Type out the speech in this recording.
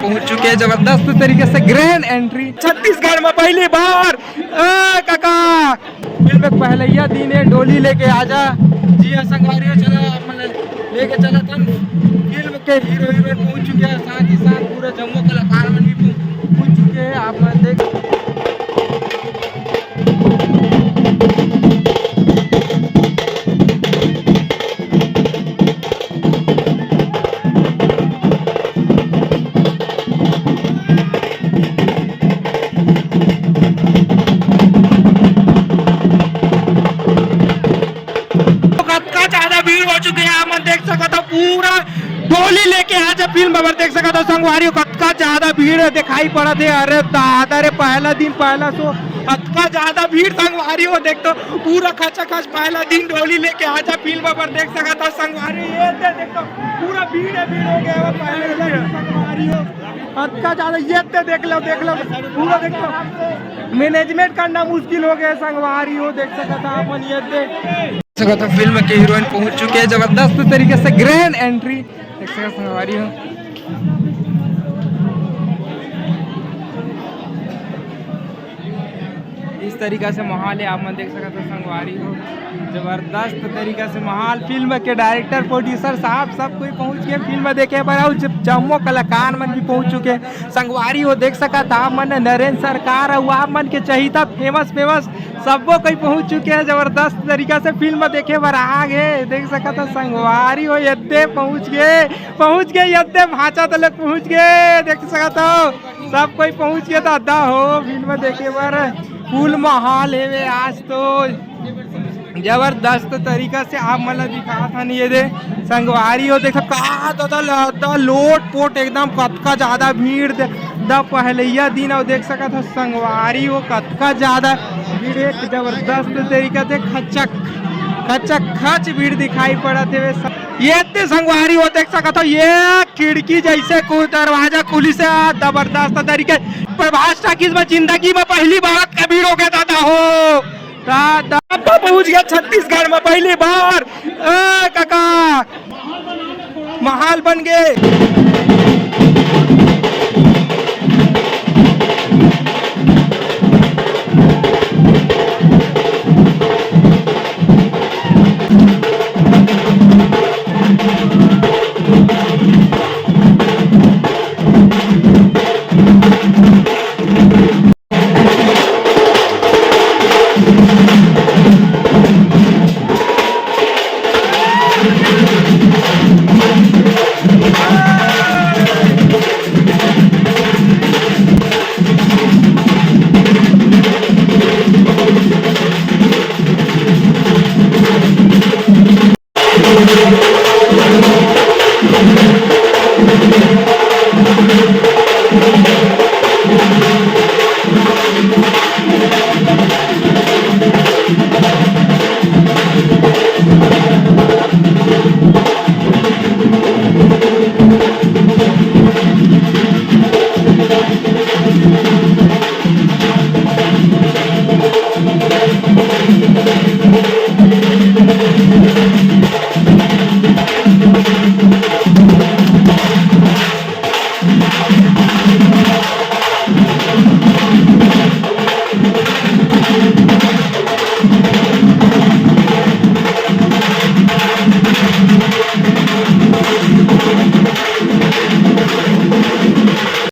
पहुंच चुके हैं जबरदस्त तरीके से ग्रैंड एंट्री छत्तीसगढ़ में पहली बार। काका फिल्म में पहले दिन है, डोली लेके आजा। जी हाँ संगवारियों, चला लेके चला था। फिल्म के हीरो हीरोइन पहुंच चुके हैं, साथ ही साथ पूरे जम्मू कलाकार मन भी पहुंच चुके हैं। आप मन देख पूरा डोली लेके आज फिल्म में देख सका तो संगवारी कतका ज्यादा भीड़ दिखाई पड़ा थे। अरे दादा रे, पहला दिन पहला शो कतका ज्यादा भीड़ संगवारी हो देख तो पूरा खचा खच पहला दिन डोली लेके आज फिल्म पर देख सका तो संगवारी ये देख तो पूरा भीड़ हो गया पहले संगवारी हो कतका ज्यादा ये देख लो पूरा देख लो मैनेजमेंट करना मुश्किल हो गया संगवारी हो देख सका था अपन ये देख सका तो फिल्म के हीरोइन पहुंच चुके हैं जबरदस्त तरीके से ग्रैंड एंट्री देख सका संगवारी हो। इस तरीके से माहौल है, आप मन देख सकते हो संगवारी हो। जबरदस्त तरीके से माहौल, फिल्म के डायरेक्टर प्रोड्यूसर साहब सब कोई पहुंच गए फिल्म देखे पर। जम्मू कलाकार मन भी पहुंच चुके संगवारी हो देख सका था आप मन। नरेंद्र सरकार और आप मन के चहिता फेमस सबको कोई पहुंच चुके हैं जबरदस्त तरीका से फिल्म देखे पर आ गए देख सका था संगवारी हो। यद्दे पहुंच गए यद्दे भाचा तक पहुंच गए देख सका था सब कोई पहुंच गया था अद्दा हो फिल्म देखे पर। फुल माहौल है आज तो जबरदस्त तरीका से आप मतलब दिखा था नहीं ये दे संगवारी हो देख कहा लोट पोट एकदम कतका ज्यादा भीड़ द पहलिया दिन और देख सका था संगवारी हो कतका ज्यादा भीड़ एक जबरदस्त तरीका से खच भीड़ दिखाई पड़ा थे। ये संगवारी हो देख सका था ये खिड़की जैसे दरवाजा खुली से जबरदस्त तरीके प्रभास टाकीज में जिंदगी में पहली बार का भीड़ हो गया दादा हो। दादा पहुंच गया छत्तीसगढ़ में पहली बार। काका माहौल बन गए।